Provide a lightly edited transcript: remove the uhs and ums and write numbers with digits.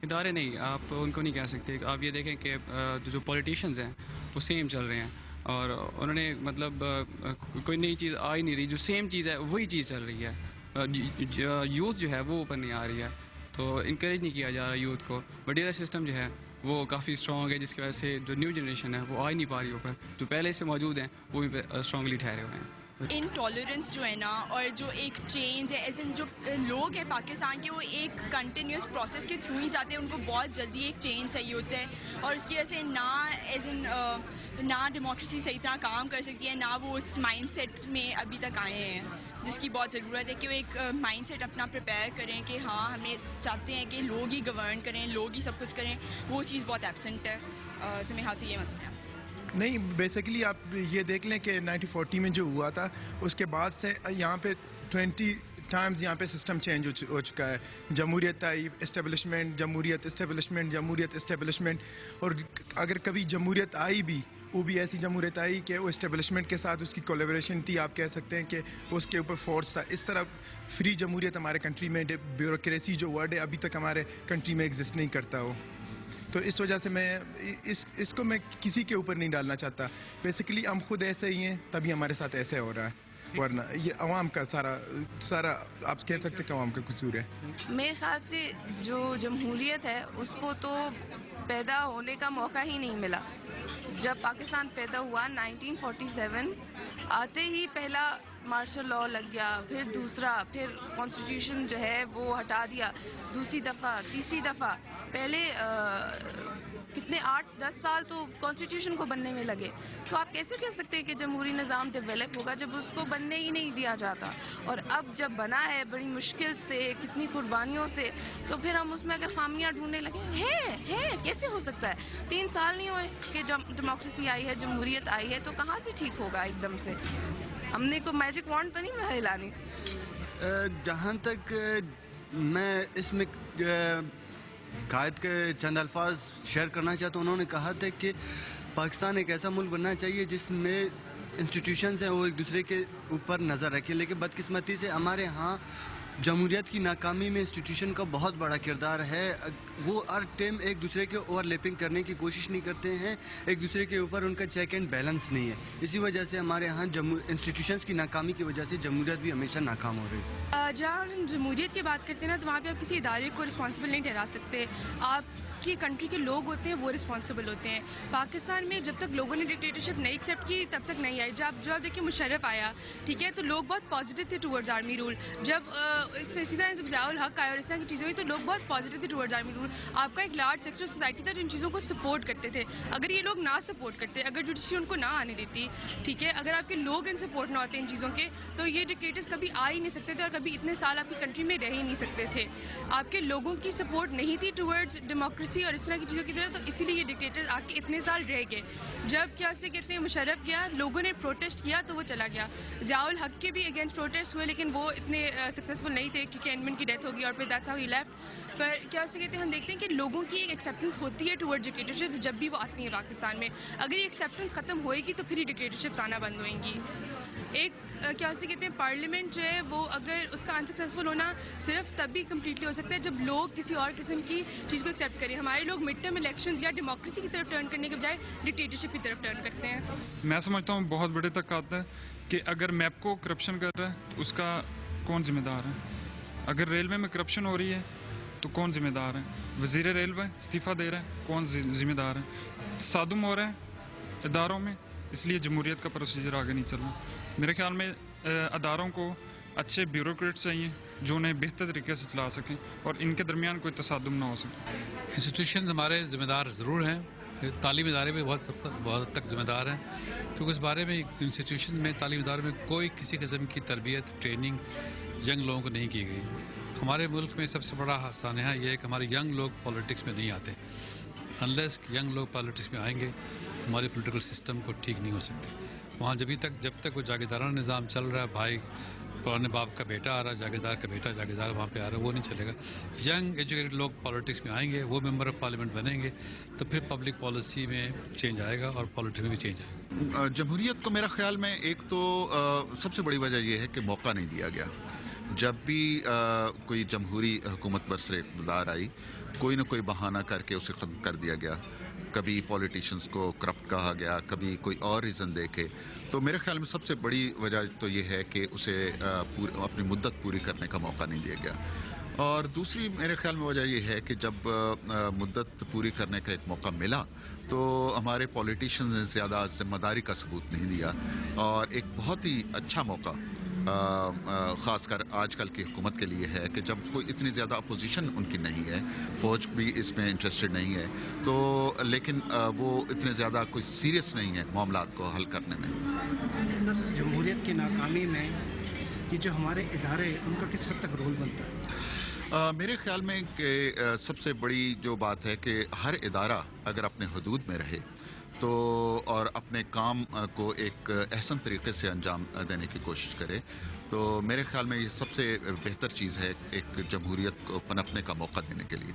ادارے نہیں، آپ ان کو نہیں کہہ سکتے. آپ یہ دیکھیں کہ جو پولیٹیشینز ہیں وہ سیم چل رہے ہیں، اور انہوں نے مطلب کوئی نئی چیز آ ہی نہیں رہی. جو سیم چیز ہے وہی چیز چل رہی ہے. یوتھ جو ہے وہ اوپر نہیں آ رہی ہے، تو انکریج نہیں کیا جا رہا یوتھ کو. وڈیرا سسٹم جو ہے وہ کافی اسٹرانگ ہے، جس کی وجہ سے جو نیو جنریشن ہے وہ آ ہی نہیں پا رہی اوپر. جو پہلے سے موجود ہیں وہ بھی اسٹرانگلی ٹھہرے ہوئے ہیں. انٹالرنس جو ہے نا، اور جو ایک چینج ہے ایز ان جو لوگ ہیں پاکستان کے، وہ ایک کنٹینیوس پروسیس کے تھرو ہی جاتے ہیں. ان کو بہت جلدی ایک چینج چاہیے ہوتا ہے، اور اس کی وجہ سے نہ ایز ان نہ ڈیموکریسی صحیح طرح کام کر سکتی ہے، نہ وہ اس مائنڈ سیٹ میں ابھی تک آئے ہیں جس کی بہت ضرورت ہے کہ وہ ایک مائنڈ سیٹ اپنا پریپیئر کریں کہ ہاں ہمیں چاہتے ہیں کہ لوگ ہی گورن کریں، لوگ ہی سب کچھ کریں. وہ چیز بہت ایبسنٹ ہے. تو میرے خیال سے یہ مسئلہ ہے. نہیں، بیسیکلی آپ یہ دیکھ لیں کہ 1940 میں جو ہوا تھا اس کے بعد سے یہاں پہ 20 ٹائمز یہاں پہ سسٹم چینج ہو چکا ہے. جمہوریت آئی، اسٹیبلشمنٹ، جمہوریت، اسٹیبلشمنٹ، جمہوریت، اسٹیبلشمنٹ. اور اگر کبھی جمہوریت آئی بھی، وہ بھی ایسی جمہوریت آئی کہ وہ اسٹیبلشمنٹ کے ساتھ اس کی کولیبریشن تھی. آپ کہہ سکتے ہیں کہ اس کے اوپر فورس تھا. اس طرح فری جمہوریت ہمارے کنٹری میں، بیوروکریسی جو ورڈ ہے ابھی تک ہمارے کنٹری میں ایگزسٹ نہیں کرتا ہو. تو اس وجہ سے میں اس کو میں کسی کے اوپر نہیں ڈالنا چاہتا. بیسیکلی ہم خود ایسے ہی ہیں، تبھی ہمارے ساتھ ایسے ہو رہا ہے، ورنہ یہ عوام کا سارا آپ کہہ سکتے ہیں کہ عوام کا قصور ہے. میرے خیال سے جو جمہوریت ہے اس کو تو پیدا ہونے کا موقع ہی نہیں ملا. جب پاکستان پیدا ہوا 1947 آتے ہی پہلا مارشل لاء لگ گیا، پھر دوسرا، پھر کانسٹیٹیوشن جو ہے وہ ہٹا دیا دوسری دفعہ، تیسری دفعہ. پہلے کتنے 8-10 سال تو کانسٹیٹیوشن کو بننے میں لگے. تو آپ کیسے کہہ سکتے ہیں کہ جمہوری نظام ڈیولپ ہوگا جب اس کو بننے ہی نہیں دیا جاتا؟ اور اب جب بنا ہے بڑی مشکل سے، کتنی قربانیوں سے، تو پھر ہم اس میں اگر خامیاں ڈھونڈنے لگے ہیں کیسے ہو سکتا ہے؟ 3 سال نہیں ہوئے کہ ڈیموکریسی آئی ہے، جمہوریت آئی ہے، تو کہاں سے ٹھیک ہوگا ایک دم سے؟ ہم نے کوئی میجک وانڈ تو نہیں ہلانی. جہاں تک میں اس میں قائد کے چند الفاظ شیئر کرنا چاہتا ہوں. انہوں نے کہا تھا کہ پاکستان ایک ایسا ملک بننا چاہیے جس میں انسٹیٹیوشنز ہیں وہ ایک دوسرے کے اوپر نظر رکھیں. لیکن بدقسمتی سے ہمارے ہاں جمہوریت کی ناکامی میں انسٹیٹیوشن کا بہت بڑا کردار ہے. وہ ہر ٹائم ایک دوسرے کے اوور لیپنگ کرنے کی کوشش نہیں کرتے ہیں، ایک دوسرے کے اوپر ان کا چیک اینڈ بیلنس نہیں ہے. اسی وجہ سے ہمارے ہاں انسٹیٹیوشنز کی ناکامی کی وجہ سے جمہوریت بھی ہمیشہ ناکام ہو رہی ہے. جہاں ہم جمہوریت کی بات کرتے ہیں نا، تو وہاں پہ آپ کسی ادارے کو رسپانسبل نہیں ٹھہرا سکتے. آپ کی کنٹری کے لوگ ہوتے ہیں وہ رسپانسبل ہوتے ہیں. پاکستان میں جب تک لوگوں نے ڈکٹیٹرشپ نہیں ایکسیپٹ کی تب تک نہیں آئی. جب دیکھیں مشرف آیا، ٹھیک ہے، تو لوگ بہت پازیٹیو تھے ٹورڈز آرمی رول. جب اسی طرح جب ضیاء الحق آیا اور اس طرح کی چیزیں ہوئی تو لوگ بہت پازیٹیو تھے ٹورڈز آرمی رول. آپ کا ایک لارج سیکٹر آف سوسائٹی تھا جو ان چیزوں کو سپورٹ کرتے تھے. اگر یہ لوگ نہ سپورٹ کرتے، اگر جوڈیشری ان کو نہ آنے دیتی، ٹھیک ہے، اگر آپ کے لوگ ان سپورٹ نہ ہوتے ان چیزوں کے، تو یہ ڈکٹیٹرز کبھی آ ہی نہیں سکتے تھے اور کبھی اتنے سال آپ کی کنٹری میں رہ ہی نہیں سکتے تھے. آپ کے لوگوں کی سپورٹ نہیں تھی ٹورڈز ڈیموکریسی اور اس طرح کی چیزوں کی طرف، تو اسی لیے یہ ڈکٹیٹرز آ کے اتنے سال رہ گئے. جب کیا سے کہتے ہیں مشرف گیا، لوگوں نے پروٹیسٹ کیا تو وہ چلا گیا. ضیاء الحق کے بھی اگینسٹ پروٹیسٹ ہوئے لیکن وہ اتنے سکسیزفل نہیں تھے کیونکہ اینڈمن کی ڈیتھ ہو گئی اور پھر دیٹس ہاؤ ہی لیفٹ. پر کیا سے کہتے ہیں ہم دیکھتے ہیں کہ لوگوں کی ایک ایکسیپٹنس ہوتی ہے ٹورڈ ڈکٹیٹرشپ جب بھی وہ آتی ہیں پاکستان میں. اگر یہ ایکسیپٹنس ختم ہوئے گی تو پھر یہ ڈکٹیٹرشپس آنا بند ہوئیں گی. ایک کیا سے کہتے ہیں پارلیمنٹ جو ہے وہ اگر اس کا انسکسیزفل ہونا صرف تب بھی کمپلیٹلی ہو سکتا ہے جب لوگ کسی اور قسم کی چیز کو ایکسیپٹ کریں. ہمارے لوگ مڈ ٹرم الیکشنز یا ڈیموکریسی کی طرف ٹرن کرنے کے بجائے ڈکٹیٹرشپ کی طرف ٹرن کرتے ہیں. میں سمجھتا ہوں بہت بڑے تک آتا ہے کہ اگر میپ کو کرپشن کر رہا ہے تو اس کا کون ذمہ دار ہے؟ اگر ریلوے میں کرپشن ہو رہی ہے تو کون ذمہ دار ہے؟ وزیر ریلوے استعفیٰ دے رہا ہے، کون ذمہ دار ہے؟ تصادم ہو رہا ہے اداروں میں، اس لیے جمہوریت کا پروسیجر آگے نہیں چل رہا. میرے خیال میں اداروں کو اچھے بیوروکریٹس چاہیے جو انہیں بہتر طریقے سے چلا سکیں اور ان کے درمیان کوئی تصادم نہ ہو سکے. انسٹیٹیوشنز ہمارے ذمہ دار ضرور ہیں، تعلیمی ادارے بھی بہت حد تک ذمہ دار ہیں، کیونکہ اس بارے میں انسٹیٹیوشن میں، تعلیمی ادارے میں کوئی کسی قسم کی تربیت، ٹریننگ ینگ لوگوں کو نہیں کی گئی. ہمارے ملک میں سب سے بڑا سانحہ یہ ہے کہ ہمارے ینگ لوگ پالیٹکس میں نہیں آتے. انلیس ینگ لوگ پالیٹکس میں آئیں گے ہمارے پولیٹیکل سسٹم کو ٹھیک نہیں ہو سکتے. وہاں جب تک وہ جاگیردارانہ نظام چل رہا ہے، بھائی پرانے باپ کا بیٹا آ رہا ہے، جاگیردار کا بیٹا جاگیردار وہاں پہ آ رہا ہے، وہ نہیں چلے گا. ینگ ایجوکیٹڈ لوگ پالیٹکس میں آئیں گے، وہ ممبر آف پارلیمنٹ بنیں گے تو پھر پبلک پالیسی میں چینج آئے گا اور پالیٹکس میں بھی چینج آئے گا. جمہوریت کو میرا خیال میں ایک تو سب سے بڑی وجہ یہ ہے کہ موقع نہیں دیا گیا. جب بھی کوئی جمہوری حکومت برسر اقتدار آئی کوئی نہ کوئی بہانہ کر کے اسے ختم کر دیا گیا. کبھی پولیٹیشنز کو کرپٹ کہا گیا, کبھی کوئی اور ریزن دے کے. تو میرے خیال میں سب سے بڑی وجہ تو یہ ہے کہ اسے اپنی مدت پوری کرنے کا موقع نہیں دیا گیا. اور دوسری میرے خیال میں وجہ یہ ہے کہ جب مدت پوری کرنے کا ایک موقع ملا تو ہمارے پولیٹیشنز نے زیادہ ذمہ داری کا ثبوت نہیں دیا, اور ایک بہت ہی اچھا موقع خاص کر آج کل کی حکومت کے لیے ہے کہ جب کوئی اتنی زیادہ اپوزیشن ان کی نہیں ہے, فوج بھی اس میں انٹرسٹڈ نہیں ہے, تو لیکن وہ اتنے زیادہ کوئی سیریس نہیں ہے معاملات کو حل کرنے میں. سر, جمہوریت کی ناکامی میں یہ جو ہمارے ادارے ان کا کس حد تک رول بنتا ہے؟ میرے خیال میں کہ سب سے بڑی جو بات ہے کہ ہر ادارہ اگر اپنے حدود میں رہے تو اور اپنے کام کو ایک احسن طریقے سے انجام دینے کی کوشش کرے, تو میرے خیال میں یہ سب سے بہتر چیز ہے ایک جمہوریت کو پنپنے کا موقع دینے کے لیے.